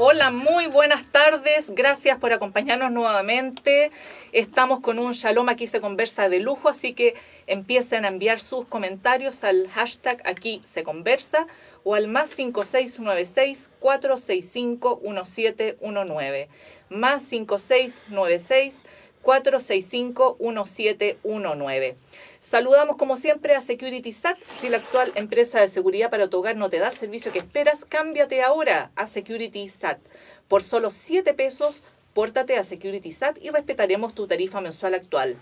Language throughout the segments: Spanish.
Hola, muy buenas tardes. Gracias por acompañarnos nuevamente. Estamos con un Shalom Aquí se conversa de lujo, así que empiecen a enviar sus comentarios al hashtag Aquí se conversa o al más 5696-465-1719. Más 5696-465-1719. Saludamos como siempre a SecuritySat. Si la actual empresa de seguridad para tu hogar no te da el servicio que esperas, cámbiate ahora a SecuritySat. Por solo 7 pesos, pórtate a SecuritySat y respetaremos tu tarifa mensual actual.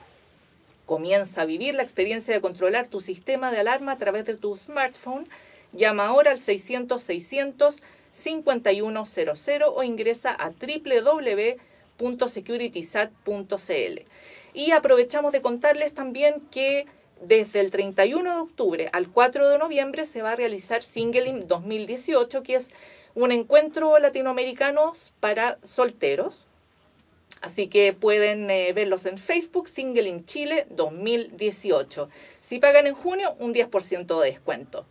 Comienza a vivir la experiencia de controlar tu sistema de alarma a través de tu smartphone. Llama ahora al 600-600-5100 o ingresa a www.securitysat.cl. Y aprovechamos de contarles también que desde el 31 de octubre al 4 de noviembre se va a realizar Singling 2018, que es un encuentro latinoamericano para solteros. Así que pueden verlos en Facebook, Singling Chile 2018. Si pagan en junio, un 10% de descuento.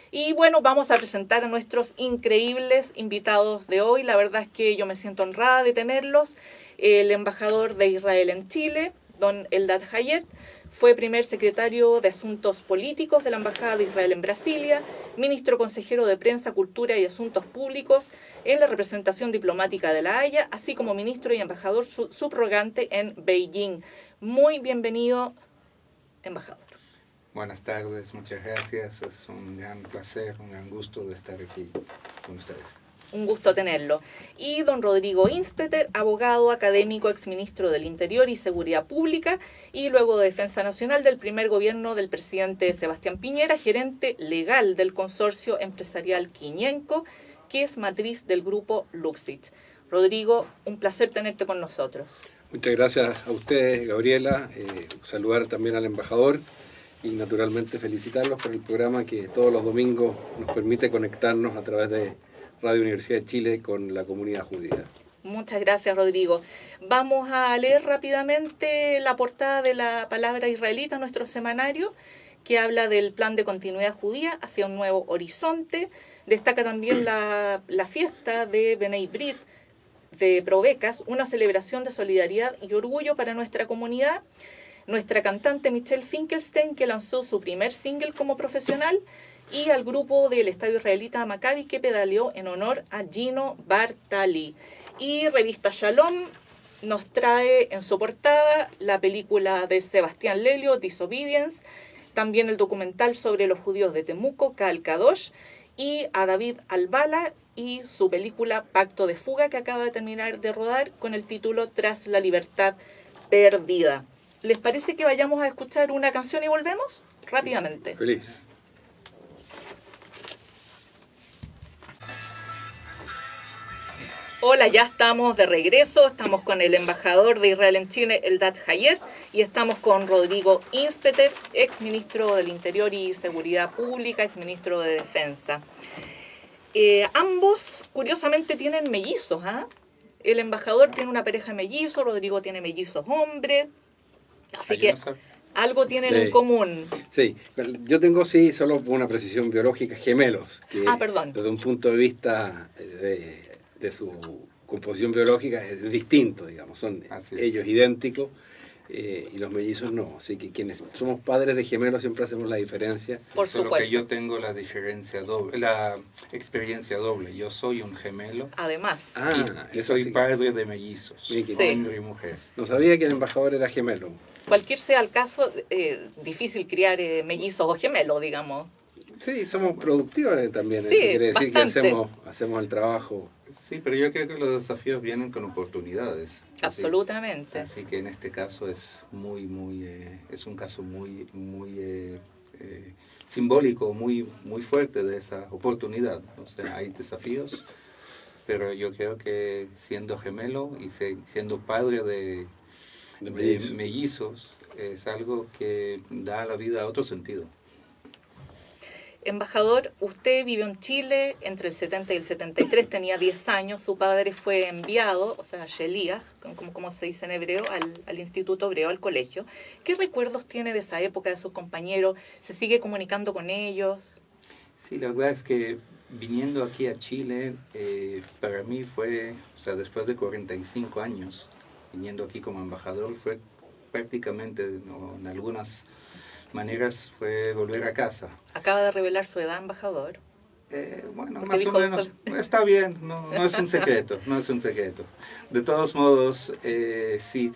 Y bueno, vamos a presentar a nuestros increíbles invitados de hoy. La verdad es que yo me siento honrada de tenerlos. El embajador de Israel en Chile, don Eldad Hayet, fue primer secretario de Asuntos Políticos de la Embajada de Israel en Brasilia, ministro consejero de Prensa, Cultura y Asuntos Públicos en la representación diplomática de La Haya, así como ministro y embajador subrogante en Beijing. Muy bienvenido, embajador. Buenas tardes, muchas gracias. Es un gran placer, un gran gusto de estar aquí con ustedes. Un gusto tenerlo. Y don Rodrigo Inspeter, abogado, académico, exministro del Interior y Seguridad Pública y luego de Defensa Nacional del primer gobierno del presidente Sebastián Piñera, gerente legal del consorcio empresarial Quiñenco, que es matriz del grupo Luxit. Rodrigo, un placer tenerte con nosotros. Muchas gracias a ustedes, Gabriela. Saludar también al embajador y naturalmente felicitarlos por el programa que todos los domingos nos permite conectarnos a través de Radio Universidad de Chile con la comunidad judía. Muchas gracias, Rodrigo. Vamos a leer rápidamente la portada de la palabra israelita, nuestro semanario, que habla del plan de continuidad judía hacia un nuevo horizonte. Destaca también la fiesta de Benei Brit de Provecas, una celebración de solidaridad y orgullo para nuestra comunidad. Nuestra cantante Michelle Finkelstein, que lanzó su primer single como profesional, y al grupo del estadio israelita Maccabi, que pedaleó en honor a Gino Bartali. Y Revista Shalom nos trae en su portada la película de Sebastián Lelio, Disobedience, también el documental sobre los judíos de Temuco, Kal Kadosh, y a David Albala y su película Pacto de Fuga, que acaba de terminar de rodar con el título Tras la libertad perdida. ¿Les parece que vayamos a escuchar una canción y volvemos? Rápidamente. Feliz. Hola, ya estamos de regreso, estamos con el embajador de Israel en Chile, Eldad Hayet, y estamos con Rodrigo Inspeter, exministro del Interior y Seguridad Pública, exministro de Defensa. Ambos, curiosamente, tienen mellizos, ¿ah? El embajador tiene una pareja de mellizos, Rodrigo tiene mellizos hombres, así que algo tienen en común. Sí, yo tengo solo una precisión biológica, gemelos, que perdón. Desde un punto de vista de su composición biológica es distinto, digamos, son ellos idénticos y los mellizos no, así que quienes somos padres de gemelos siempre hacemos la diferencia. Por solo supuesto. Que yo tengo la experiencia doble, yo soy un gemelo. Además. Y soy padre de mellizos, hombre y mujer. No sabía que el embajador era gemelo. Cualquier sea el caso, difícil criar mellizos o gemelos, digamos. Sí, somos productivos también, sí, quiere decir bastante. Que hacemos el trabajo. Sí, pero yo creo que los desafíos vienen con oportunidades. Absolutamente. Así que en este caso es es un caso muy simbólico, muy fuerte de esa oportunidad. O sea, hay desafíos, pero yo creo que siendo gemelo y siendo padre de mellizos es algo que da a la vida otro sentido. Embajador, usted vivió en Chile entre el 70 y el 73, tenía 10 años, su padre fue enviado, o sea, Sheliach, como se dice en hebreo, al Instituto Hebreo, al colegio. ¿Qué recuerdos tiene de esa época, de sus compañeros? ¿Se sigue comunicando con ellos? Sí, la verdad es que viniendo aquí a Chile, para mí fue, o sea, después de 45 años, viniendo aquí como embajador, fue prácticamente, ¿no?, en algunas maneras, fue volver a casa. Acaba de revelar su edad, embajador. Bueno, Porque más o dijo menos, está bien, no, no es un secreto, no es un secreto. De todos modos, sí,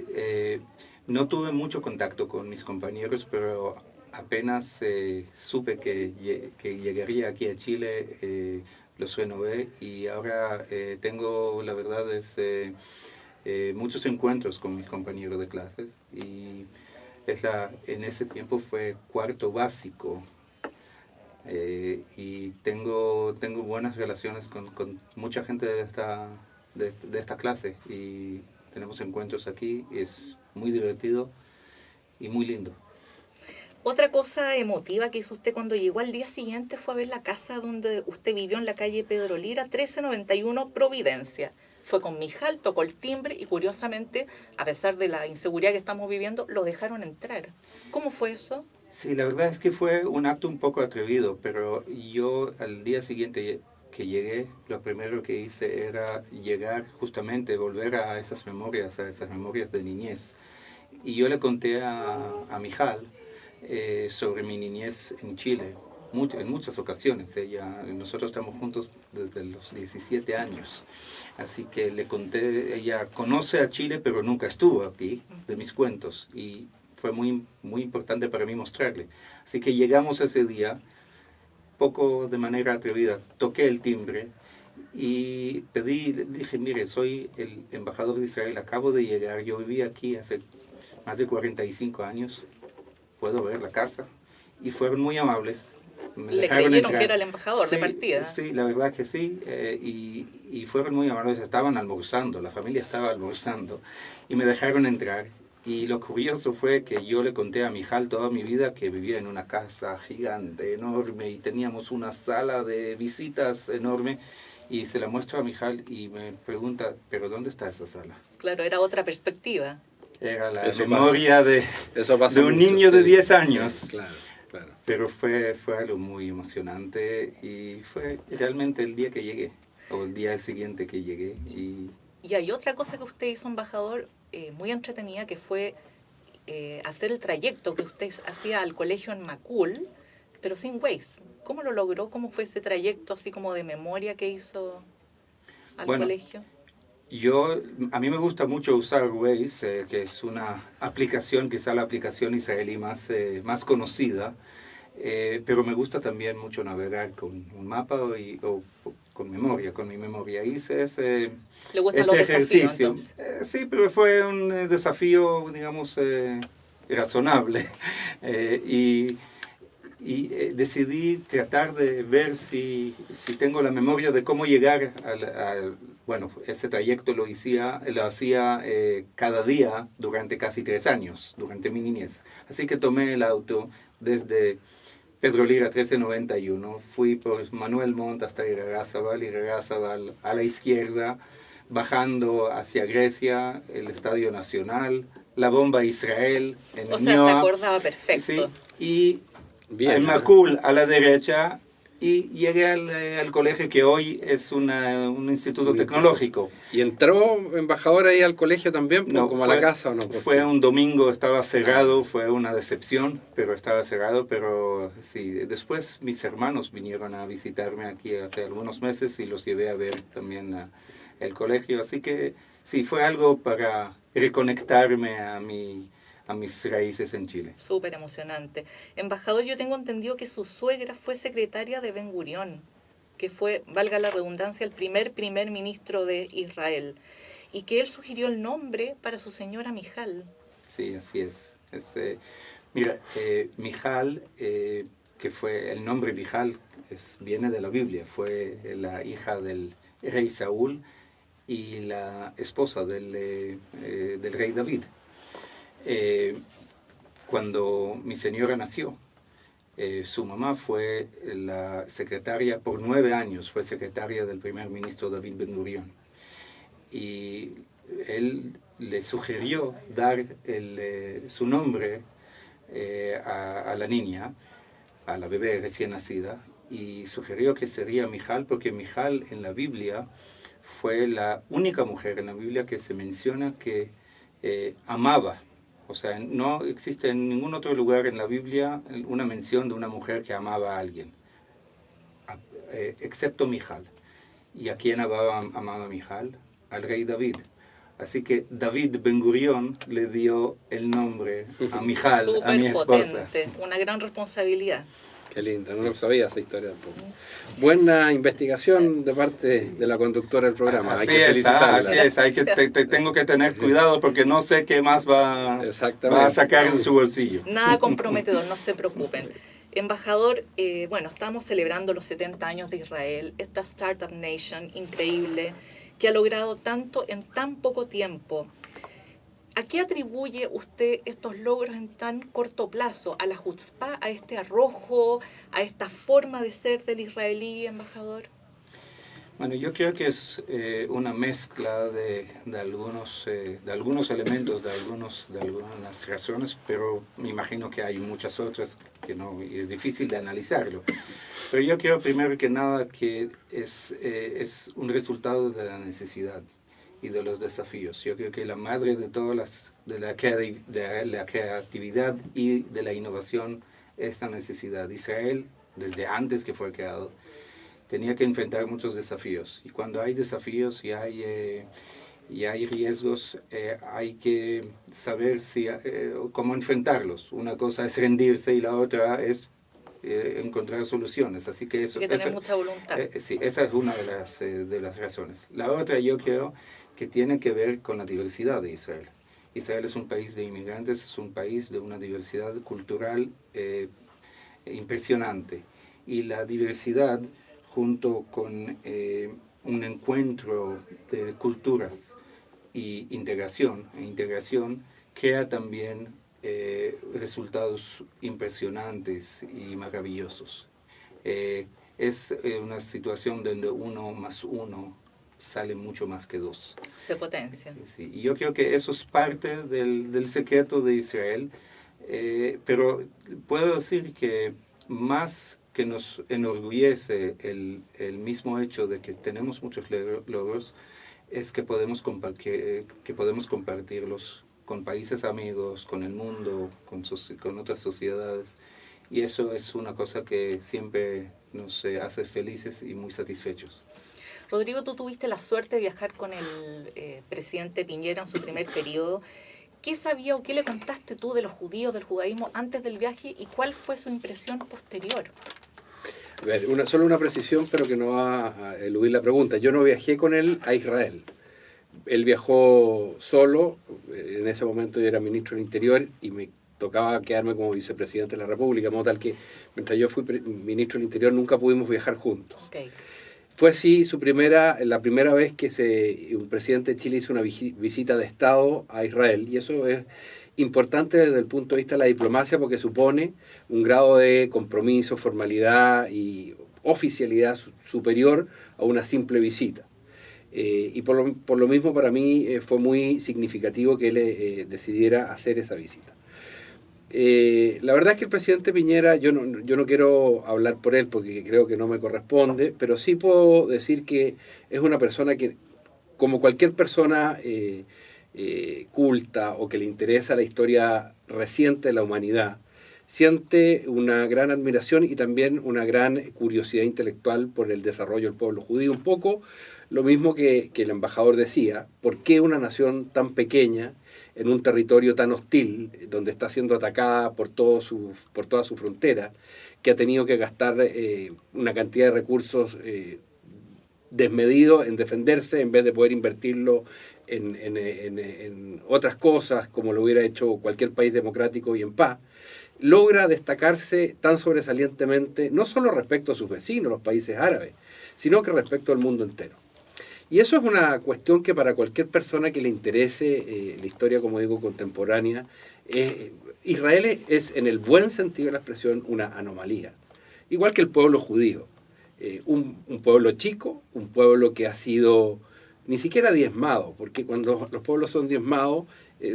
no tuve mucho contacto con mis compañeros, pero apenas supe que llegaría aquí a Chile, los renové y ahora tengo, la verdad, muchos encuentros con mis compañeros de clases y en ese tiempo fue cuarto básico. Y tengo buenas relaciones con mucha gente de esta clase y tenemos encuentros aquí y es muy divertido y muy lindo. Otra cosa emotiva que hizo usted cuando llegó al día siguiente fue a ver la casa donde usted vivió en la calle Pedro Lira, 1391 Providencia. Fue con Mijal, tocó el timbre y curiosamente, a pesar de la inseguridad que estamos viviendo, lo dejaron entrar. ¿Cómo fue eso? Sí, la verdad es que fue un acto un poco atrevido, pero yo al día siguiente que llegué, lo primero que hice era llegar justamente, volver a esas memorias de niñez. Y yo le conté a Mijal sobre mi niñez en Chile, en muchas ocasiones. Nosotros estamos juntos desde los 17 años, así que le conté, ella conoce a Chile, pero nunca estuvo aquí, de mis cuentos, y fue muy, muy importante para mí mostrarle. Así que llegamos ese día, poco de manera atrevida, toqué el timbre y dije, mire, soy el embajador de Israel, acabo de llegar, yo viví aquí hace más de 45 años, puedo ver la casa. Y fueron muy amables. Le creyeron que era el embajador de partida. Sí, la verdad que sí. Y fueron muy amables. Estaban almorzando, la familia estaba almorzando. Y me dejaron entrar. Y lo curioso fue que yo le conté a Mijal toda mi vida que vivía en una casa gigante, enorme, y teníamos una sala de visitas enorme. Y se la muestro a Mijal y me pregunta, ¿pero dónde está esa sala? Claro, era otra perspectiva. Era la memoria de un niño de 10 años. Sí, claro, claro. Pero fue algo muy emocionante y fue realmente el día que llegué, o el día siguiente que llegué. Y hay otra cosa que usted hizo, embajador, muy entretenida, que fue hacer el trayecto que usted hacía al colegio en Macul, pero sin Waze. ¿Cómo lo logró? ¿Cómo fue ese trayecto así como de memoria que hizo al colegio? A mí me gusta mucho usar Waze, que es una aplicación, quizá la aplicación israelí más conocida, pero me gusta también mucho navegar con un mapa o con mi memoria. Hice ese ejercicio. Sí, pero fue un desafío, digamos, razonable. Decidí tratar de ver si tengo la memoria de cómo llegar bueno, ese trayecto lo hacía cada día durante casi 3 años, durante mi niñez. Así que tomé el auto desde Pedro Lira 1391, fui por Manuel Montt hasta Irarrázaval a la izquierda, bajando hacia Grecia, el Estadio Nacional, la bomba Israel en O sea, se acordaba perfecto. Sí, y en Macul a la derecha, y llegué al colegio que hoy es un instituto tecnológico. ¿Y entró embajador ahí al colegio también, no, como a la casa o no? Fue un domingo, estaba cerrado, fue una decepción, pero estaba cerrado. Pero sí, después mis hermanos vinieron a visitarme aquí hace algunos meses y los llevé a ver también el colegio. Así que sí, fue algo para reconectarme a mis raíces en Chile. Súper emocionante. Embajador, yo tengo entendido que su suegra fue secretaria de Ben Gurión, que fue, valga la redundancia, el primer ministro de Israel, y que él sugirió el nombre para su señora Mijal. Sí, así es. Mira, Mijal, que fue el nombre Mijal, viene de la Biblia, fue la hija del rey Saúl y la esposa del rey David. Cuando mi señora nació, su mamá fue la secretaria, por 9 años fue secretaria del primer ministro David Ben Gurión. Y él le sugirió dar su nombre a la niña, a la bebé recién nacida, y sugirió que sería Mijal, porque Mijal en la Biblia fue la única mujer en la Biblia que se menciona que amaba. O sea, no existe en ningún otro lugar en la Biblia una mención de una mujer que amaba a alguien, excepto Mijal. ¿Y a quién amaba Mijal? Al rey David. Así que David Ben Gurión le dio el nombre a Mijal, a mi esposa. Potente, una gran responsabilidad. Qué linda, no lo sabía esa historia tampoco. Buena investigación de parte de la conductora del programa. Así es, tengo que tener cuidado porque no sé qué más va a sacar de su bolsillo. Nada comprometedor, no se preocupen. Embajador, bueno, estamos celebrando los 70 años de Israel, esta Startup Nation increíble que ha logrado tanto en tan poco tiempo. ¿A qué atribuye usted estos logros en tan corto plazo? ¿A la chutzpá, a este arrojo, a esta forma de ser del israelí, embajador? Bueno, yo creo que es una mezcla de algunos elementos, de algunas razones, pero me imagino que hay muchas otras que no, y es difícil de analizarlo. Pero yo creo primero que nada que es un resultado de la necesidad y de los desafíos. Yo creo que la madre de todas de la creatividad y de la innovación es la necesidad. Israel, desde antes que fue creado, tenía que enfrentar muchos desafíos. Y cuando hay desafíos y hay riesgos, hay que saber cómo enfrentarlos. Una cosa es rendirse y la otra es encontrar soluciones. Así que eso... Hay que tener mucha voluntad. Sí, esa es una de las razones. La otra yo creo que tiene que ver con la diversidad de Israel. Israel es un país de inmigrantes, es un país de una diversidad cultural impresionante. Y la diversidad, junto con un encuentro de culturas y integración, crea también resultados impresionantes y maravillosos. Es una situación donde 1 más 1 sale mucho más que 2. Se potencia. Sí, y yo creo que eso es parte del secreto de Israel, pero puedo decir que más que nos enorgullece el mismo hecho de que tenemos muchos logros, es que podemos compartirlos con países amigos, con el mundo, con otras sociedades. Y eso es una cosa que siempre nos hace felices y muy satisfechos. Rodrigo, tú tuviste la suerte de viajar con el presidente Piñera en su primer periodo. ¿Qué sabía o qué le contaste tú de los judíos, del judaísmo antes del viaje y cuál fue su impresión posterior? A ver, solo una precisión, pero que no va a eludir la pregunta. Yo no viajé con él a Israel. Él viajó solo, en ese momento yo era ministro del Interior y me tocaba quedarme como vicepresidente de la República, de modo tal que mientras yo fui ministro del Interior nunca pudimos viajar juntos. Okay. Fue así la primera vez que un presidente de Chile hizo una visita de Estado a Israel, y eso es importante desde el punto de vista de la diplomacia porque supone un grado de compromiso, formalidad y oficialidad superior a una simple visita. Y por lo mismo para mí fue muy significativo que él decidiera hacer esa visita. La verdad es que el presidente Piñera, yo no quiero hablar por él porque creo que no me corresponde, pero sí puedo decir que es una persona que, como cualquier persona culta o que le interesa la historia reciente de la humanidad, siente una gran admiración y también una gran curiosidad intelectual por el desarrollo del pueblo judío. Un poco lo mismo que el embajador decía, ¿por qué una nación tan pequeña en un territorio tan hostil, donde está siendo atacada por toda su frontera, que ha tenido que gastar una cantidad de recursos desmedido en defenderse en vez de poder invertirlo en otras cosas, como lo hubiera hecho cualquier país democrático y en paz, logra destacarse tan sobresalientemente, no solo respecto a sus vecinos, los países árabes, sino que respecto al mundo entero. Y eso es una cuestión que para cualquier persona que le interese la historia, como digo, contemporánea, Israel es, en el buen sentido de la expresión, una anomalía. Igual que el pueblo judío. Un pueblo chico, un pueblo que ha sido ni siquiera diezmado, porque cuando los pueblos son diezmados,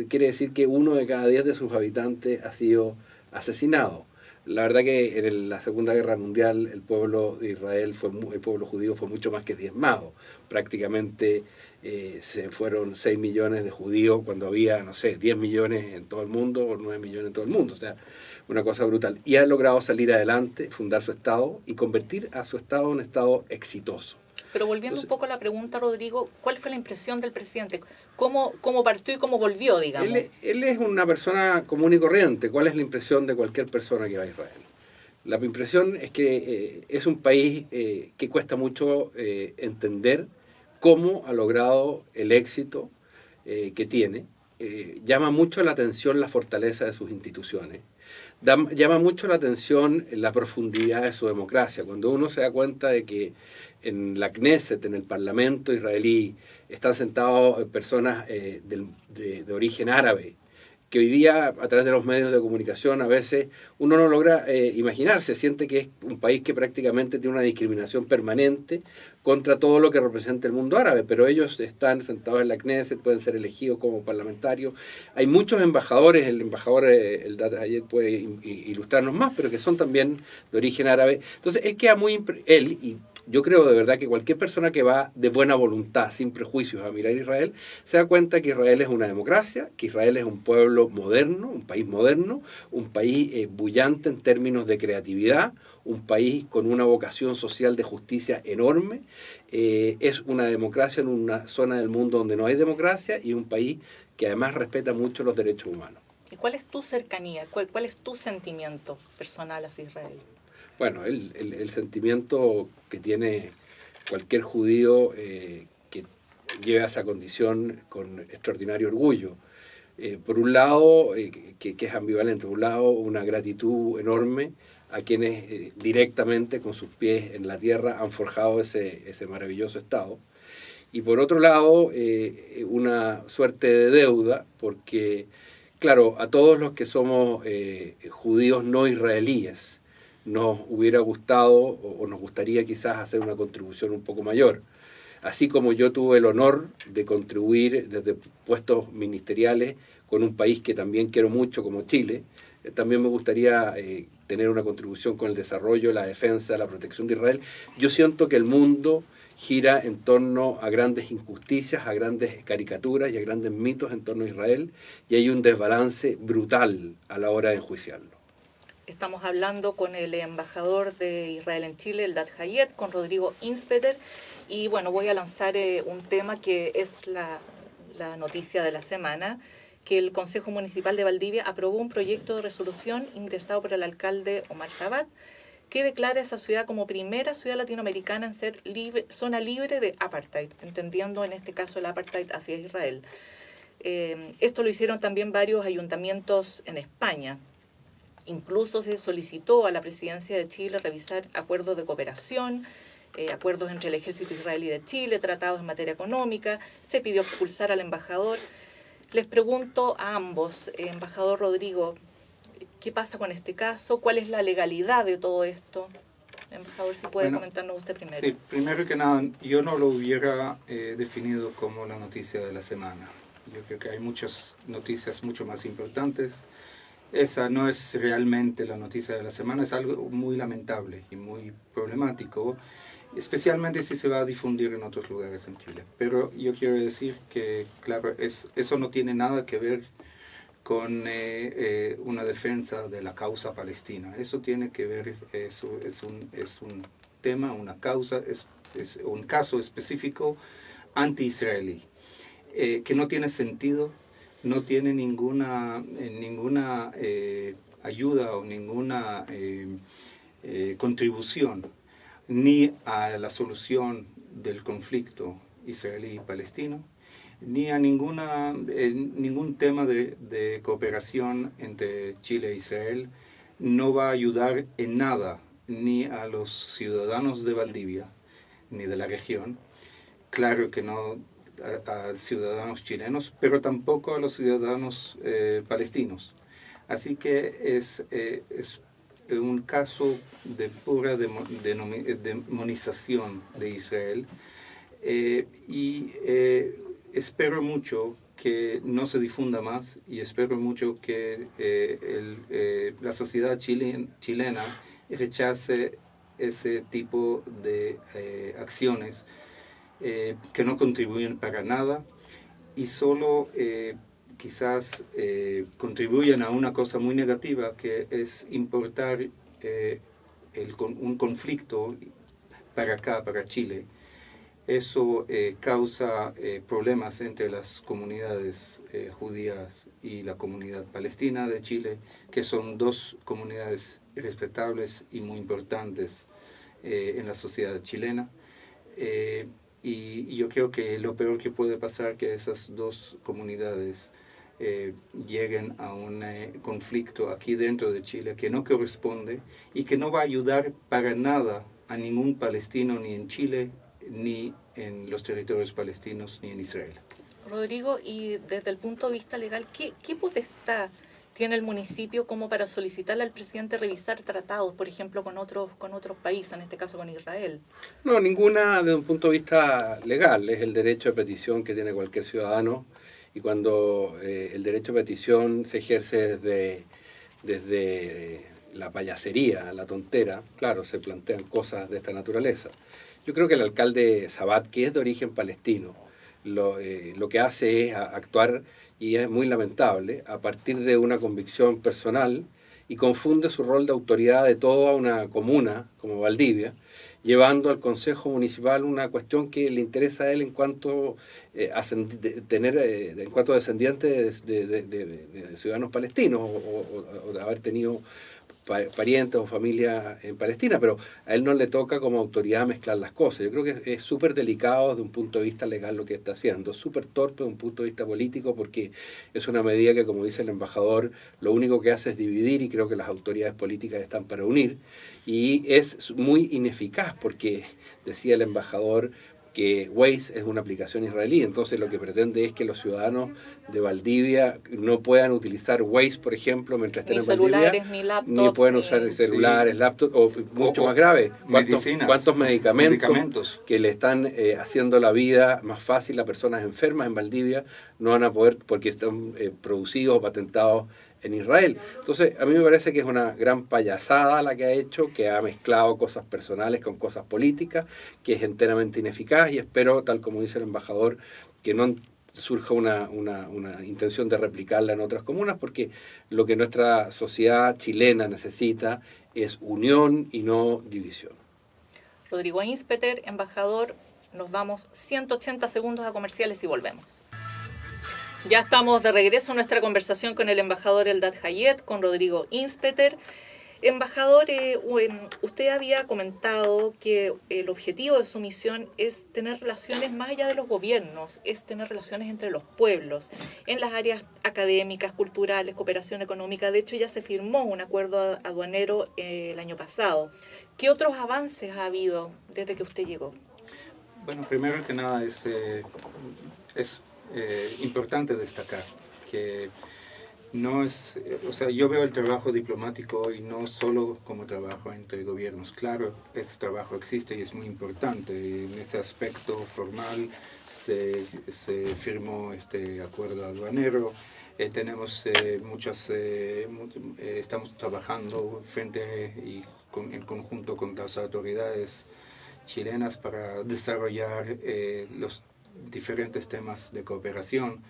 quiere decir que 1 de cada 10 de sus habitantes ha sido asesinado. La verdad que en la Segunda Guerra Mundial el pueblo de Israel, el pueblo judío fue mucho más que diezmado. Prácticamente se fueron 6 millones de judíos cuando había, no sé, 10 millones en todo el mundo o 9 millones en todo el mundo. O sea, una cosa brutal. Y ha logrado salir adelante, fundar su Estado y convertir a su Estado en un Estado exitoso. Pero volviendo un poco a la pregunta, Rodrigo, ¿cuál fue la impresión del presidente? ¿Cómo partió y cómo volvió, digamos? Él es una persona común y corriente. ¿Cuál es la impresión de cualquier persona que va a Israel? La impresión es que es un país que cuesta mucho entender cómo ha logrado el éxito que tiene. Llama mucho la atención la fortaleza de sus instituciones. Llama mucho la atención la profundidad de su democracia. Cuando uno se da cuenta de que en la Knesset, en el Parlamento israelí, están sentados personas de origen árabe, que hoy día a través de los medios de comunicación a veces uno no logra imaginarse, siente que es un país que prácticamente tiene una discriminación permanente contra todo lo que representa el mundo árabe, pero ellos están sentados en la Knesset, pueden ser elegidos como parlamentarios. Hay muchos embajadores, el embajador Eldad Hayed puede ilustrarnos más, pero que son también de origen árabe. Entonces él queda él y yo creo de verdad que cualquier persona que va de buena voluntad, sin prejuicios, a mirar Israel, se da cuenta que Israel es una democracia, que Israel es un pueblo moderno, un país bullante en términos de creatividad, un país con una vocación social de justicia enorme. Es una democracia en una zona del mundo donde no hay democracia y un país que además respeta mucho los derechos humanos. ¿Y cuál es tu cercanía? ¿Cuál es tu sentimiento personal hacia Israel? Bueno, el sentimiento que tiene cualquier judío que lleve a esa condición con extraordinario orgullo. Por un lado, que es ambivalente, por un lado una gratitud enorme a quienes directamente con sus pies en la tierra han forjado ese maravilloso Estado. Y por otro lado, una suerte de deuda, porque, claro, a todos los que somos judíos no israelíes, nos hubiera gustado o nos gustaría quizás hacer una contribución un poco mayor. Así como yo tuve el honor de contribuir desde puestos ministeriales con un país que también quiero mucho como Chile, también me gustaría tener una contribución con el desarrollo, la defensa, la protección de Israel. Yo siento que el mundo gira en torno a grandes injusticias, a grandes caricaturas y a grandes mitos en torno a Israel, y hay un desbalance brutal a la hora de enjuiciarlo. Estamos hablando con el embajador de Israel en Chile, Eldad Hayed, con Rodrigo Inspeter. Y bueno, voy a lanzar un tema que es la noticia de la semana, que el Consejo Municipal de Valdivia aprobó un proyecto de resolución ingresado por el alcalde Omar Sabat, que declara esa ciudad como primera ciudad latinoamericana en ser zona libre de apartheid, entendiendo en este caso el apartheid hacia Israel. Esto lo hicieron también varios ayuntamientos en España. Incluso se solicitó a la presidencia de Chile revisar acuerdos de cooperación, acuerdos entre el ejército israelí de Chile, tratados en materia económica, se pidió expulsar al embajador. Les pregunto a ambos, embajador Rodrigo, ¿qué pasa con este caso? ¿Cuál es la legalidad de todo esto? Embajador, si puede comentarnos usted primero. Sí, primero que nada, yo no lo hubiera definido como la noticia de la semana. Yo creo que hay muchas noticias mucho más importantes. Esa no es realmente la noticia de la semana, es algo muy lamentable y muy problemático, especialmente si se va a difundir en otros lugares en Chile. Pero yo quiero decir que, claro, eso no tiene nada que ver con una defensa de la causa palestina. Eso tiene que ver, es un tema, una causa, es un caso específico anti-israelí, que no tiene sentido, no tiene ninguna ayuda o ninguna contribución ni a la solución del conflicto israelí-palestino, ni a ningún tema de cooperación entre Chile e Israel. No va a ayudar en nada ni a los ciudadanos de Valdivia, ni de la región, claro que no a ciudadanos chilenos, pero tampoco a los ciudadanos palestinos. Así que es un caso de pura demonización de Israel, y espero mucho que no se difunda más y espero mucho que la sociedad chilena rechace ese tipo de acciones que no contribuyen para nada y solo quizás contribuyen a una cosa muy negativa, que es importar un conflicto para acá, para Chile. Eso causa problemas entre las comunidades judías y la comunidad palestina de Chile, que son dos comunidades respetables y muy importantes en la sociedad chilena. Y yo creo que lo peor que puede pasar es que esas dos comunidades lleguen a un conflicto aquí dentro de Chile que no corresponde y que no va a ayudar para nada a ningún palestino, ni en Chile, ni en los territorios palestinos, ni en Israel. Rodrigo, y desde el punto de vista legal, ¿qué potestad tiene el municipio como para solicitarle al presidente revisar tratados, por ejemplo, con otros países, en este caso con Israel? No, ninguna desde un punto de vista legal. Es el derecho de petición que tiene cualquier ciudadano, y cuando el derecho de petición se ejerce desde la payasería, la tontera, claro, se plantean cosas de esta naturaleza. Yo creo que el alcalde Sabat, que es de origen palestino, lo que hace es actuar, y es muy lamentable, a partir de una convicción personal, y confunde su rol de autoridad de toda una comuna como Valdivia, llevando al Consejo Municipal una cuestión que le interesa a él en cuanto en cuanto descendiente de ciudadanos palestinos o de haber tenido parientes o familia en Palestina, pero a él no le toca como autoridad mezclar las cosas. Yo creo que es súper delicado desde un punto de vista legal lo que está haciendo, súper torpe desde un punto de vista político, porque es una medida que, como dice el embajador, lo único que hace es dividir, y creo que las autoridades políticas están para unir, y es muy ineficaz porque, decía el embajador, que Waze es una aplicación israelí, entonces lo que pretende es que los ciudadanos de Valdivia no puedan utilizar Waze, por ejemplo, mientras estén en Valdivia, Ni laptops, ni pueden usar celulares, sí, laptops, o mucho más grave, cuántos medicamentos que le están haciendo la vida más fácil a personas enfermas en Valdivia no van a poder, porque están producidos o patentados en Israel. Entonces, a mí me parece que es una gran payasada la que ha hecho, que ha mezclado cosas personales con cosas políticas, que es enteramente ineficaz, y espero, tal como dice el embajador, que no surja una intención de replicarla en otras comunas, porque lo que nuestra sociedad chilena necesita es unión y no división. Rodrigo Inspeter, embajador, nos vamos 180 segundos a comerciales y volvemos. Ya estamos de regreso en nuestra conversación con el embajador Eldad Hayet, con Rodrigo Inspeter. Embajador, usted había comentado que el objetivo de su misión es tener relaciones más allá de los gobiernos, es tener relaciones entre los pueblos, en las áreas académicas, culturales, cooperación económica. De hecho, ya se firmó un acuerdo aduanero el año pasado. ¿Qué otros avances ha habido desde que usted llegó? Bueno, primero que nada es importante destacar que no es, o sea, yo veo el trabajo diplomático y no solo como trabajo entre gobiernos. Claro, este trabajo existe y es muy importante. En ese aspecto formal se firmó este acuerdo aduanero. Tenemos estamos trabajando frente y en conjunto con las autoridades chilenas para desarrollar los diferentes temas de cooperación.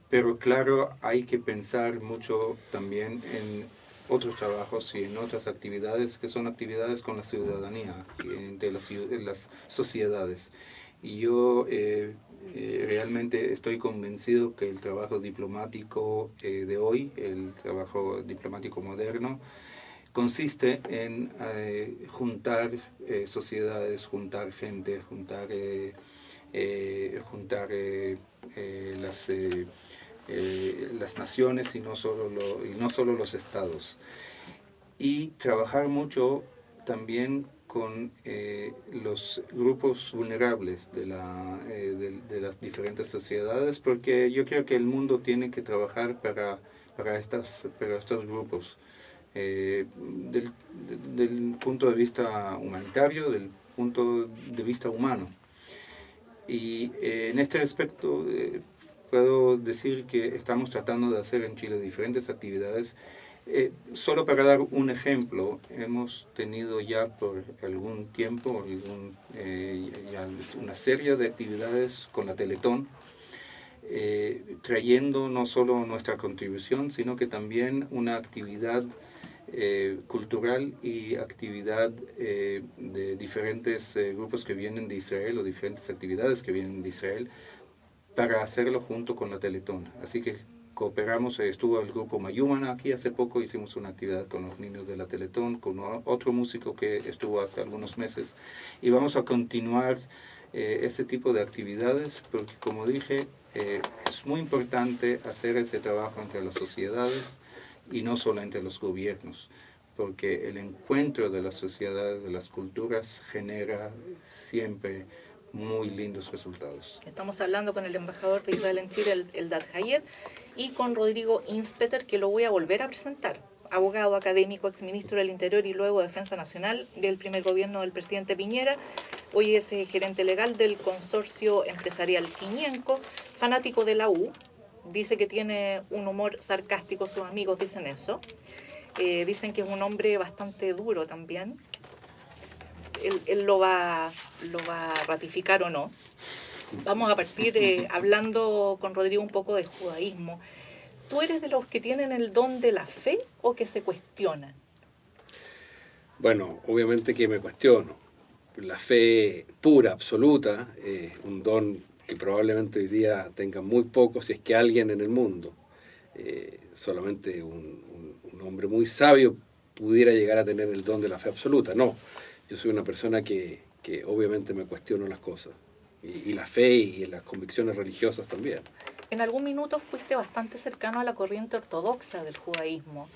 Pero claro, hay que pensar mucho también en otros trabajos y en otras actividades que son actividades con la ciudadanía, entre las sociedades. Y yo realmente estoy convencido que el trabajo diplomático de hoy, el trabajo diplomático moderno, consiste en juntar sociedades, juntar gente, juntar las naciones y no solo los estados. Y trabajar mucho también con los grupos vulnerables de las diferentes sociedades, porque yo creo que el mundo tiene que trabajar para estos grupos. Del punto de vista humanitario, del punto de vista humano. Y en este respecto puedo decir que estamos tratando de hacer en Chile diferentes actividades. Solo para dar un ejemplo, hemos tenido ya por algún tiempo ya una serie de actividades con la Teletón, trayendo no solo nuestra contribución, sino que también una actividad cultural y actividad de diferentes grupos que vienen de Israel o diferentes actividades que vienen de Israel para hacerlo junto con la Teletón. Así que cooperamos, estuvo el grupo Mayumana aquí hace poco, hicimos una actividad con los niños de la Teletón, con otro músico que estuvo hace algunos meses, y vamos a continuar ese tipo de actividades porque, como dije, es muy importante hacer ese trabajo entre las sociedades y no solo entre los gobiernos, porque el encuentro de las sociedades, de las culturas, genera siempre muy lindos resultados. Estamos hablando con el embajador de Israel en Chile, Eldad Hayed, y con Rodrigo Inspeter, que lo voy a volver a presentar. Abogado, académico, exministro del Interior y luego Defensa Nacional del primer gobierno del presidente Piñera. Hoy es gerente legal del consorcio empresarial Quiñenco, fanático de la U. Dice que tiene un humor sarcástico, sus amigos dicen eso. Dicen que es un hombre bastante duro también. Él lo va a ratificar o no. Vamos a partir hablando con Rodrigo un poco de judaísmo. ¿Tú eres de los que tienen el don de la fe o que se cuestionan? Bueno, obviamente que me cuestiono. La fe pura, absoluta, es un don que probablemente hoy día tenga muy poco, si es que alguien en el mundo. Solamente un hombre muy sabio pudiera llegar a tener el don de la fe absoluta. No, yo soy una persona que obviamente me cuestiono las cosas. Y la fe y las convicciones religiosas también. En algún minuto fuiste bastante cercano a la corriente ortodoxa del judaísmo.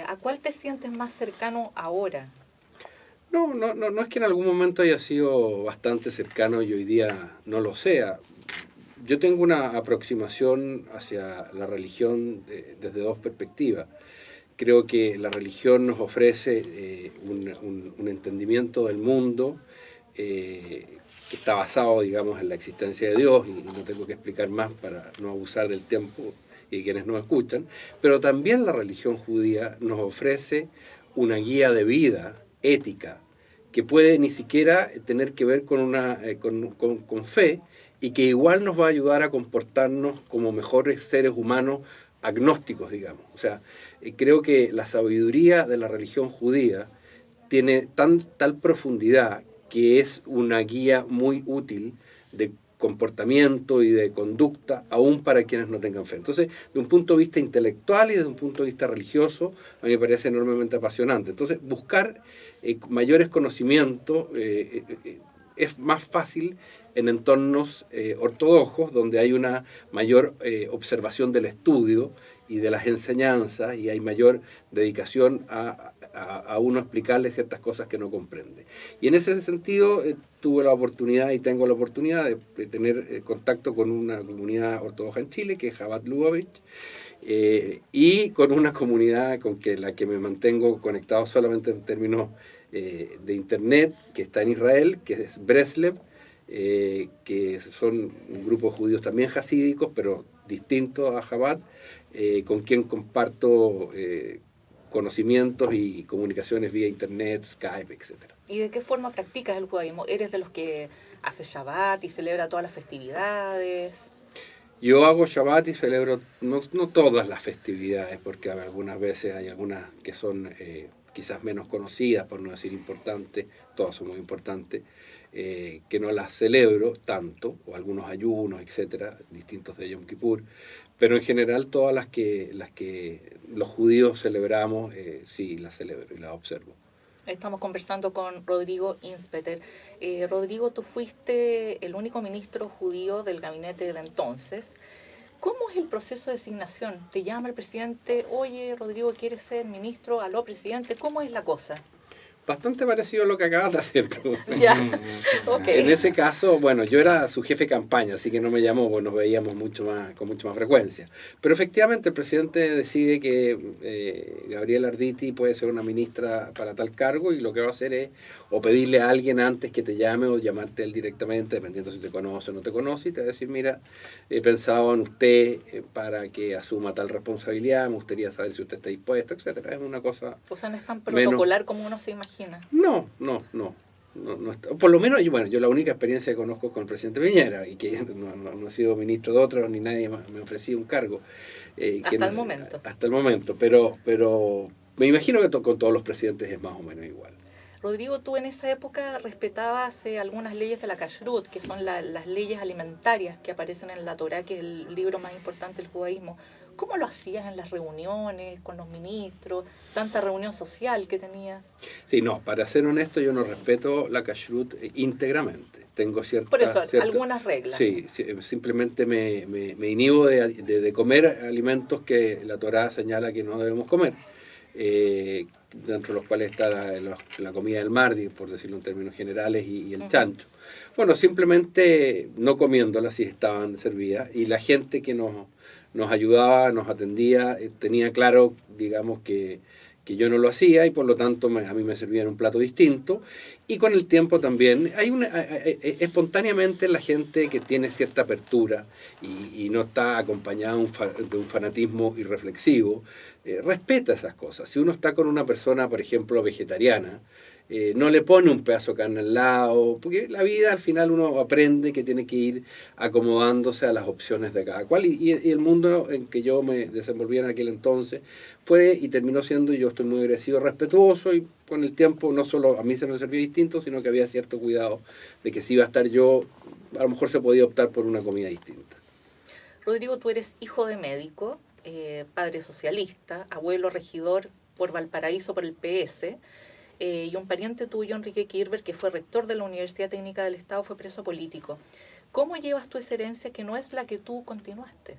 ¿A cuál te sientes más cercano ahora? No es que en algún momento haya sido bastante cercano y hoy día no lo sea. Yo tengo una aproximación hacia la religión desde dos perspectivas. Creo que la religión nos ofrece un entendimiento del mundo que está basado, digamos, en la existencia de Dios, y no tengo que explicar más para no abusar del tiempo y quienes nos escuchan, pero también la religión judía nos ofrece una guía de vida ética que puede ni siquiera tener que ver con fe, y que igual nos va a ayudar a comportarnos como mejores seres humanos agnósticos, digamos. O sea, creo que la sabiduría de la religión judía tiene tal profundidad que es una guía muy útil de comportamiento y de conducta, aún para quienes no tengan fe. Entonces, de un punto de vista intelectual y desde un punto de vista religioso, a mí me parece enormemente apasionante. Entonces, buscar mayores conocimientos es más fácil en entornos ortodoxos, donde hay una mayor observación del estudio y de las enseñanzas, y hay mayor dedicación a uno explicarle ciertas cosas que no comprende. Y en ese sentido tuve la oportunidad y tengo la oportunidad de tener contacto con una comunidad ortodoxa en Chile, que es Chabad Lubavitch, y con una comunidad con la que me mantengo conectado solamente en términos de internet, que está en Israel, que es Breslev, que son un grupo de judíos también hasídicos, pero distintos a Chabad, con quien comparto conocimientos y comunicaciones vía internet, Skype, etc. ¿Y de qué forma practicas el judaísmo? ¿Eres de los que hace Shabbat y celebra todas las festividades? Yo hago Shabbat y celebro no todas las festividades, porque algunas veces hay algunas que son quizás menos conocidas, por no decir importantes, todas son muy importantes, que no las celebro tanto, o algunos ayunos, etcétera, distintos de Yom Kippur, pero en general todas las que los judíos celebramos, sí las celebro y las observo. Estamos conversando con Rodrigo Inspeter. Rodrigo, tú fuiste el único ministro judío del gabinete de entonces. ¿Cómo es el proceso de designación? ¿Te llama el presidente, oye, Rodrigo, ¿quieres ser ministro? Aló, presidente, ¿cómo es la cosa? Bastante parecido a lo que acabas de hacer tú. Ya, ok. En ese caso, bueno, yo era su jefe de campaña, así que no me llamó, pues nos veíamos con mucho más frecuencia. Pero efectivamente el presidente decide que Gabriela Arditi puede ser una ministra para tal cargo y lo que va a hacer es o pedirle a alguien antes que te llame o llamarte él directamente, dependiendo si te conoce o no te conoce, y te va a decir, mira, he pensado en usted para que asuma tal responsabilidad, me gustaría saber si usted está dispuesto, etcétera. Es una cosa... O sea, no es tan protocolar como uno se imagina. No está. Por lo menos, yo la única experiencia que conozco es con el presidente Piñera, y que no he sido ministro de otros, ni nadie más me ha ofrecido un cargo. Hasta el momento. Hasta el momento, pero me imagino que con todos los presidentes es más o menos igual. Rodrigo, tú en esa época respetabas algunas leyes de la Kashrut, que son las leyes alimentarias que aparecen en la Torá, que es el libro más importante del judaísmo. ¿Cómo lo hacías en las reuniones, con los ministros, tanta reunión social que tenías? Sí, no, para ser honesto, yo no respeto la Kashrut íntegramente. Tengo Por eso, algunas reglas. Sí, simplemente me inhibo de comer alimentos que la Torá señala que no debemos comer. Dentro de los cuales está la comida del mar, por decirlo en términos generales, y el chancho. Bueno, simplemente no comiéndolas si estaban servidas, y la gente que nos ayudaba, nos atendía, tenía claro, digamos, que yo no lo hacía, y por lo tanto a mí me servían un plato distinto. Y con el tiempo también, espontáneamente la gente que tiene cierta apertura y no está acompañada de un fanatismo irreflexivo, respeta esas cosas. Si uno está con una persona, por ejemplo, vegetariana, no le pone un pedazo de carne al lado, porque la vida al final uno aprende que tiene que ir acomodándose a las opciones de cada cual, y el mundo en que yo me desenvolvía en aquel entonces fue y terminó siendo, y yo estoy muy agradecido, respetuoso, y con el tiempo no solo a mí se me servía distinto, sino que había cierto cuidado de que si iba a estar yo, a lo mejor se podía optar por una comida distinta. Rodrigo, tú eres hijo de médico, padre socialista, abuelo regidor por Valparaíso por el PS, y un pariente tuyo, Enrique Kirber, que fue rector de la Universidad Técnica del Estado, fue preso político. ¿Cómo llevas tú esa herencia que no es la que tú continuaste?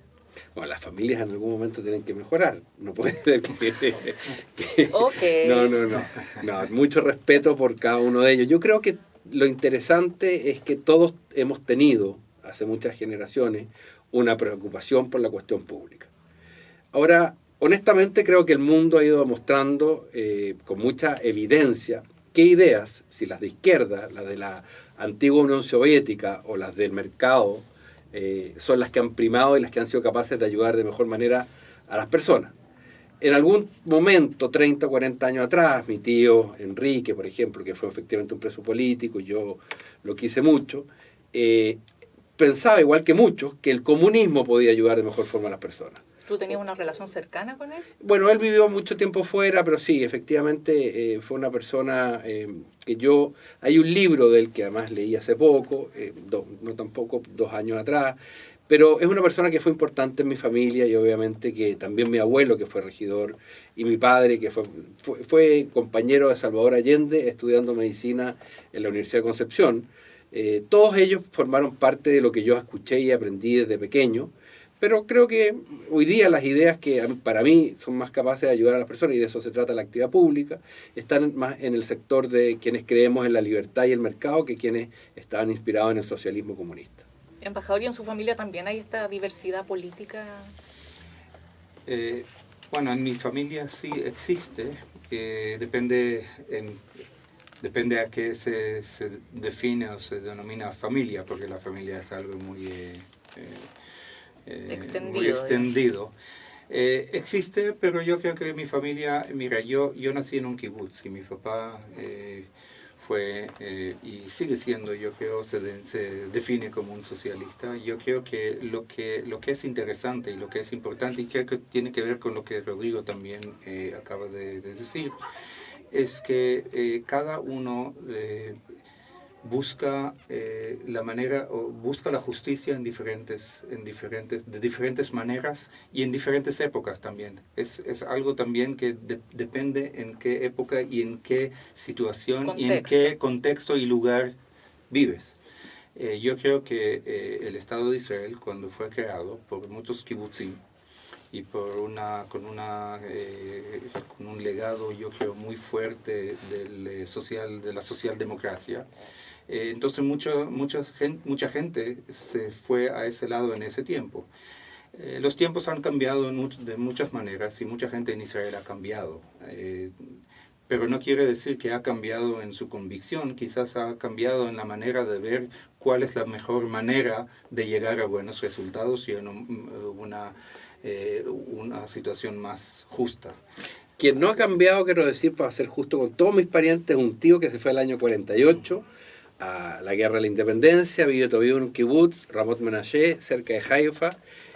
Bueno, las familias en algún momento tienen que mejorar. No puede ser que Okay. No, mucho respeto por cada uno de ellos. Yo creo que lo interesante es que todos hemos tenido, hace muchas generaciones, una preocupación por la cuestión pública. Ahora, honestamente creo que el mundo ha ido demostrando con mucha evidencia qué ideas, si las de izquierda, las de la antigua Unión Soviética o las del mercado, son las que han primado y las que han sido capaces de ayudar de mejor manera a las personas. En algún momento, 30 o 40 años atrás, mi tío Enrique, por ejemplo, que fue efectivamente un preso político y yo lo quise mucho, pensaba, igual que muchos, que el comunismo podía ayudar de mejor forma a las personas. ¿Tú tenías una relación cercana con él? Bueno, él vivió mucho tiempo fuera, pero sí, efectivamente fue una persona que yo... Hay un libro del que además leí hace poco, no tampoco 2 años atrás, pero es una persona que fue importante en mi familia, y obviamente que también mi abuelo, que fue regidor, y mi padre, que fue compañero de Salvador Allende estudiando medicina en la Universidad de Concepción. Todos ellos formaron parte de lo que yo escuché y aprendí desde pequeño. Pero creo que hoy día las ideas que para mí son más capaces de ayudar a las personas, y de eso se trata la actividad pública, están más en el sector de quienes creemos en la libertad y el mercado que quienes estaban inspirados en el socialismo comunista. Embajador, ¿y en su familia también hay esta diversidad política? Bueno, en mi familia sí existe, depende a qué se define o se denomina familia, porque la familia es algo muy extendido. Existe, pero yo creo que mi familia, mira, yo nací en un kibutz y mi papá fue y sigue siendo, yo creo, se define como un socialista. Yo creo que lo que es interesante y lo que es importante, y creo que tiene que ver con lo que Rodrigo también acaba de decir, es que cada uno busca la manera, o busca la justicia de diferentes maneras y en diferentes épocas también. Es algo también que depende en qué época y en qué situación y en qué contexto y lugar vives. Yo creo que el Estado de Israel, cuando fue creado por muchos kibutzim, y con un legado, yo creo, muy fuerte de la socialdemocracia. Entonces mucha gente se fue a ese lado en ese tiempo. Los tiempos han cambiado de muchas maneras y mucha gente en Israel ha cambiado. Pero no quiere decir que ha cambiado en su convicción, quizás ha cambiado en la manera de ver cuál es la mejor manera de llegar a buenos resultados y en una situación más justa. Quien no ha cambiado, quiero decir, para ser justo con todos mis parientes, un tío que se fue el año 48 a la guerra de la independencia, vivió todavía en un kibutz, Ramot Menashe, cerca de Haifa,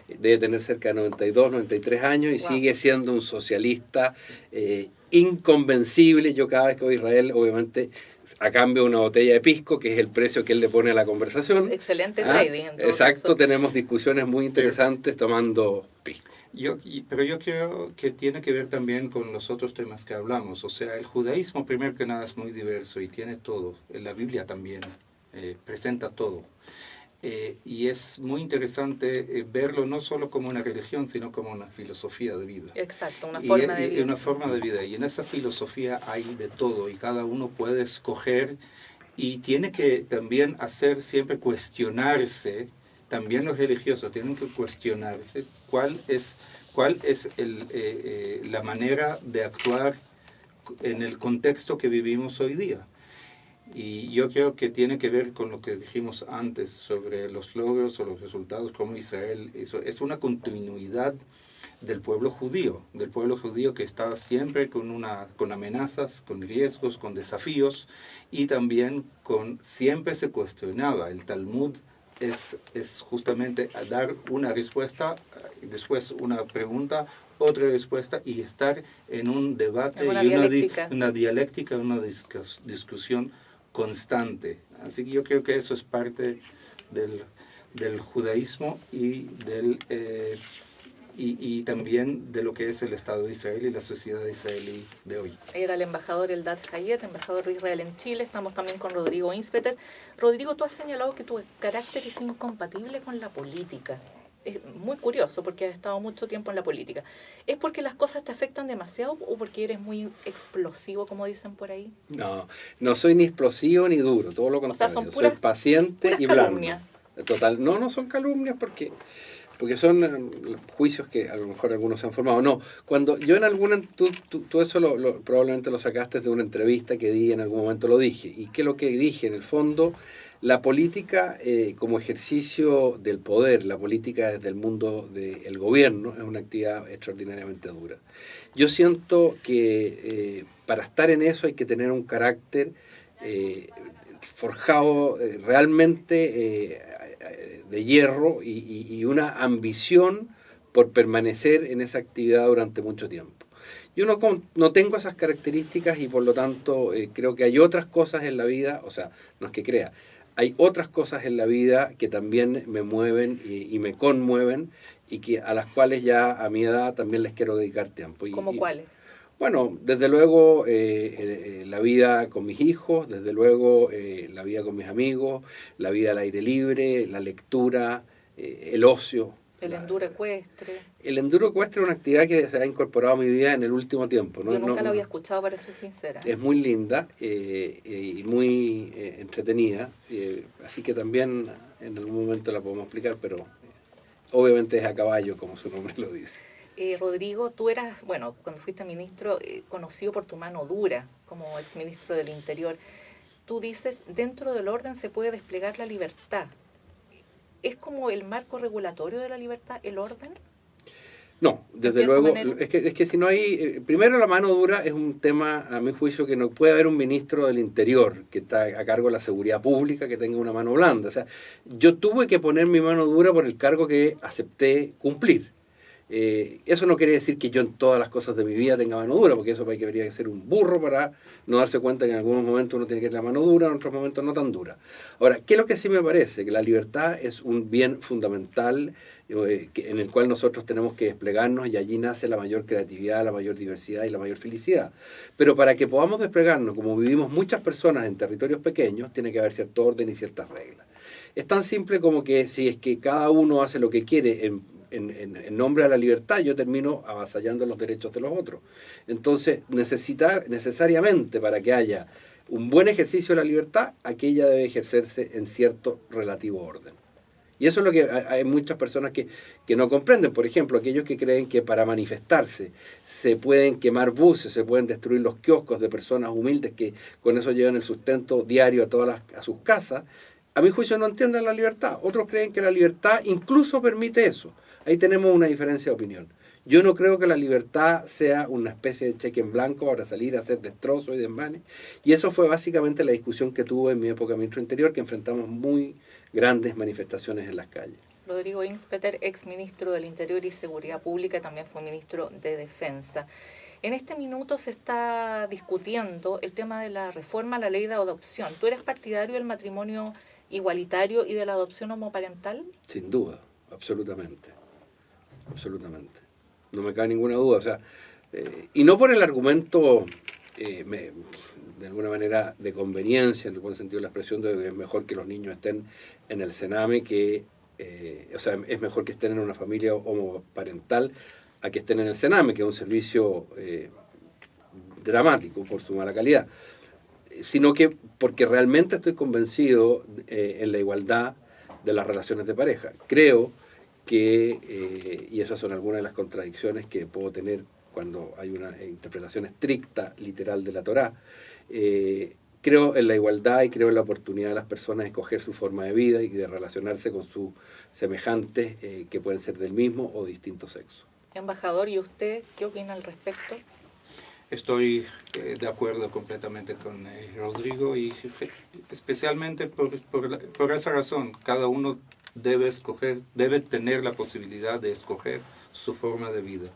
debe tener cerca de 92, 93 años y sigue siendo un socialista inconvencible. Yo cada vez que voy a Israel, obviamente, a cambio de una botella de pisco, que es el precio que él le pone a la conversación. Excelente trading. Exacto, caso. Tenemos discusiones muy interesantes tomando pisco. Pero yo creo que tiene que ver también con los otros temas que hablamos. O sea, el judaísmo, primero que nada, es muy diverso y tiene todo. La Biblia también presenta todo. Y es muy interesante verlo no solo como una religión, sino como una filosofía de vida. Exacto, una forma de vida. Una forma de vida. Y en esa filosofía hay de todo y cada uno puede escoger y tiene que también hacer siempre cuestionarse, también los religiosos tienen que cuestionarse cuál es la manera de actuar en el contexto que vivimos hoy día. Y yo creo que tiene que ver con lo que dijimos antes sobre los logros o los resultados como Israel. Eso es una continuidad del pueblo judío que estaba siempre con amenazas, con riesgos, con desafíos y también siempre se cuestionaba. El Talmud es justamente dar una respuesta, después una pregunta, otra respuesta y estar en un debate, una dialéctica, una discusión constante. Así que yo creo que eso es parte del judaísmo y también de lo que es el Estado de Israel y la sociedad israelí de hoy. Era el embajador Eldad Hayet, embajador de Israel en Chile. Estamos también con Rodrigo Inspeter. Rodrigo, tú has señalado que tu carácter es incompatible con la política. Es muy curioso porque has estado mucho tiempo en la política. ¿Es porque las cosas te afectan demasiado o porque eres muy explosivo, como dicen por ahí? No soy ni explosivo ni duro, todo lo contrario. O sea, soy paciente y blando. Calumnias. Total, no son calumnias porque son juicios que a lo mejor algunos se han formado. No, cuando yo en alguna... Tú eso probablemente lo sacaste de una entrevista que di, en algún momento lo dije. ¿Y qué es lo que dije? En el fondo, la política como ejercicio del poder, la política desde el mundo del gobierno, es una actividad extraordinariamente dura. Yo siento que para estar en eso hay que tener un carácter forjado realmente de hierro y una ambición por permanecer en esa actividad durante mucho tiempo. Yo no tengo esas características y por lo tanto creo que hay otras cosas en la vida, o sea, no es que crea, hay otras cosas en la vida que también me mueven y me conmueven y a las cuales ya a mi edad también les quiero dedicar tiempo. ¿Cómo cuáles? Bueno, desde luego la vida con mis hijos, desde luego la vida con mis amigos, la vida al aire libre, la lectura, el ocio. El enduro ecuestre. El enduro ecuestre es una actividad que se ha incorporado a mi vida en el último tiempo. Yo nunca la había escuchado, para ser sincera. Es muy linda y muy entretenida, así que también en algún momento la podemos explicar, pero obviamente es a caballo, como su nombre lo dice. Rodrigo, tú eras, bueno, cuando fuiste ministro, conocido por tu mano dura como exministro del Interior. Tú dices, dentro del orden se puede desplegar la libertad. ¿Es como el marco regulatorio de la libertad el orden? No, desde luego, es que si no hay... primero, la mano dura es un tema, a mi juicio, que no puede haber un ministro del Interior que está a cargo de la seguridad pública que tenga una mano blanda. O sea, yo tuve que poner mi mano dura por el cargo que acepté cumplir. Eso no quiere decir que yo en todas las cosas de mi vida tenga mano dura, porque eso debería ser un burro para no darse cuenta que en algunos momentos uno tiene que tener la mano dura, en otros momentos no tan dura. Ahora, ¿qué es lo que sí me parece? Que la libertad es un bien fundamental en el cual nosotros tenemos que desplegarnos y allí nace la mayor creatividad, la mayor diversidad y la mayor felicidad. Pero para que podamos desplegarnos, como vivimos muchas personas en territorios pequeños, tiene que haber cierto orden y ciertas reglas. Es tan simple como que si es que cada uno hace lo que quiere en nombre de la libertad, yo termino avasallando los derechos de los otros. Entonces, necesariamente para que haya un buen ejercicio de la libertad, aquella debe ejercerse en cierto relativo orden. Y eso es lo que hay muchas personas que no comprenden. Por ejemplo, aquellos que creen que para manifestarse se pueden quemar buses, se pueden destruir los kioscos de personas humildes que con eso llevan el sustento diario a sus casas. A mi juicio no entienden la libertad. Otros creen que la libertad incluso permite eso. Ahí tenemos una diferencia de opinión. Yo no creo que la libertad sea una especie de cheque en blanco para salir a hacer destrozos y desmanes. Y eso fue básicamente la discusión que tuve en mi época de ministro interior, que enfrentamos muy grandes manifestaciones en las calles. Rodrigo Inspeter, ex ministro del Interior y Seguridad Pública, y también fue ministro de Defensa. En este minuto se está discutiendo el tema de la reforma a la ley de adopción. ¿Tú eres partidario del matrimonio igualitario y de la adopción homoparental? Sin duda, absolutamente. Absolutamente. No me cabe ninguna duda. O sea, y no por el argumento, de alguna manera, de conveniencia, en el buen sentido de la expresión, de que es mejor que los niños estén en el Sename, o sea, es mejor que estén en una familia homoparental a que estén en el Sename, que es un servicio dramático por su mala calidad, sino que porque realmente estoy convencido en la igualdad de las relaciones de pareja. Creo que, y esas son algunas de las contradicciones que puedo tener cuando hay una interpretación estricta, literal de la Torá, creo en la igualdad y creo en la oportunidad de las personas de escoger su forma de vida y de relacionarse con sus semejantes que pueden ser del mismo o distinto sexo. Embajador, ¿y usted qué opina al respecto? Estoy de acuerdo completamente con Rodrigo y especialmente por esa razón, cada uno debe tener la posibilidad de escoger su forma de vida.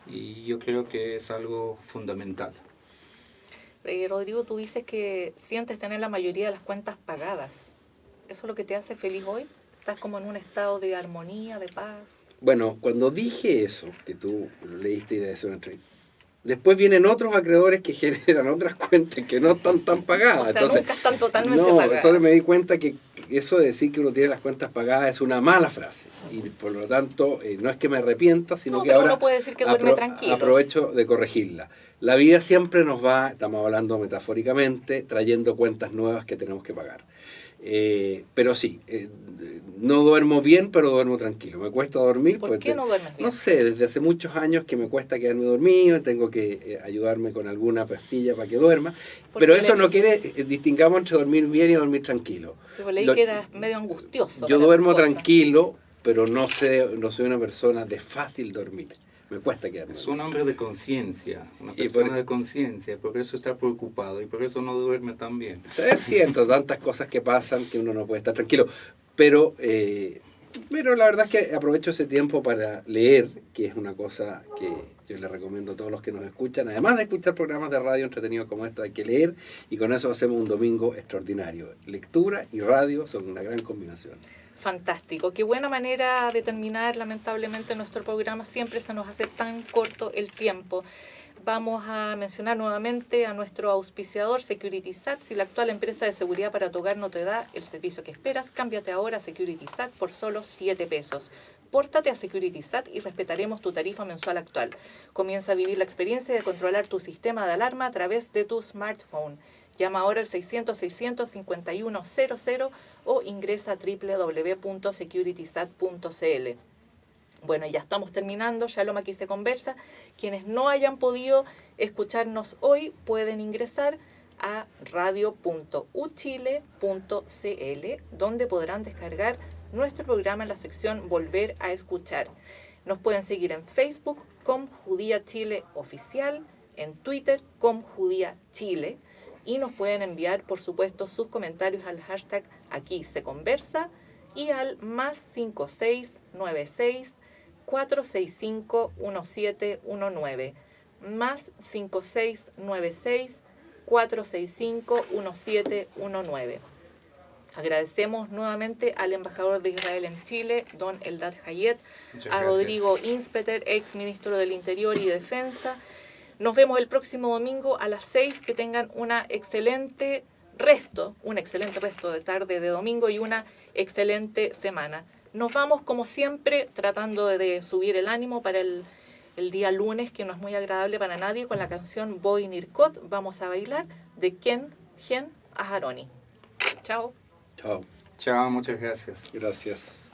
Y yo creo que es algo fundamental. Rodrigo, tú dices que sientes tener la mayoría de las cuentas pagadas. ¿Eso es lo que te hace feliz hoy? ¿Estás como en un estado de armonía, de paz? Bueno, cuando dije eso, que tú lo leíste y debe ser una entrevista, después vienen otros acreedores que generan otras cuentas que no están tan pagadas. O sea, entonces, nunca están totalmente no, pagadas. Entonces me di cuenta que eso de decir que uno tiene las cuentas pagadas es una mala frase. Y por lo tanto, no es que me arrepienta, sino que ahora uno puede decir que duerme tranquilo. Aprovecho de corregirla. La vida siempre nos va, estamos hablando metafóricamente, trayendo cuentas nuevas que tenemos que pagar. Pero sí, no duermo bien, pero duermo tranquilo. Me cuesta dormir. ¿Por qué no duermes bien? No sé, desde hace muchos años que me cuesta quedarme dormido, tengo que ayudarme con alguna pastilla para que duerma. Pero eso no quiere, distingamos entre dormir bien y dormir tranquilo. Yo leí que eras medio angustioso. Yo duermo tranquilo, pero no soy una persona de fácil dormir. Me cuesta quedarme. Es un hombre de conciencia, una persona de conciencia, por eso está preocupado y por eso no duerme tan bien. Es cierto, tantas cosas que pasan que uno no puede estar tranquilo, pero la verdad es que aprovecho ese tiempo para leer, que es una cosa que yo le recomiendo a todos los que nos escuchan. Además de escuchar programas de radio entretenidos como estos, hay que leer y con eso hacemos un domingo extraordinario. Lectura y radio son una gran combinación. Fantástico, qué buena manera de terminar. Lamentablemente nuestro programa siempre se nos hace tan corto el tiempo. Vamos a mencionar nuevamente a nuestro auspiciador SecuritySat. Si la actual empresa de seguridad para tu hogar no te da el servicio que esperas, cámbiate ahora a SecuritySat por solo 7 pesos. Pórtate a SecuritySat y respetaremos tu tarifa mensual actual. Comienza a vivir la experiencia de controlar tu sistema de alarma a través de tu smartphone. Llama ahora al 600-600-5100 o ingresa a www.securitysat.cl. Bueno, ya estamos terminando, Shalom, aquí se conversa. Quienes no hayan podido escucharnos hoy pueden ingresar a radio.uchile.cl, donde podrán descargar nuestro programa en la sección Volver a Escuchar. Nos pueden seguir en Facebook como Judía Chile Oficial, en Twitter como Judía Chile, y nos pueden enviar, por supuesto, sus comentarios al hashtag Aquí se conversa y al +5696 465 1719, +5696 465 1719. Agradecemos nuevamente al embajador de Israel en Chile, don Eldad Hayet, a Rodrigo Inspeter, ex ministro del Interior y Defensa. Nos vemos el próximo domingo a las 6. Que tengan un excelente resto de tarde de domingo y una excelente semana. Nos vamos, como siempre, tratando de subir el ánimo para el día lunes, que no es muy agradable para nadie, con la canción Boy Nirkot. Vamos a bailar de Ken Gen Aharoni. Chao. Chao. Chao, muchas gracias. Gracias.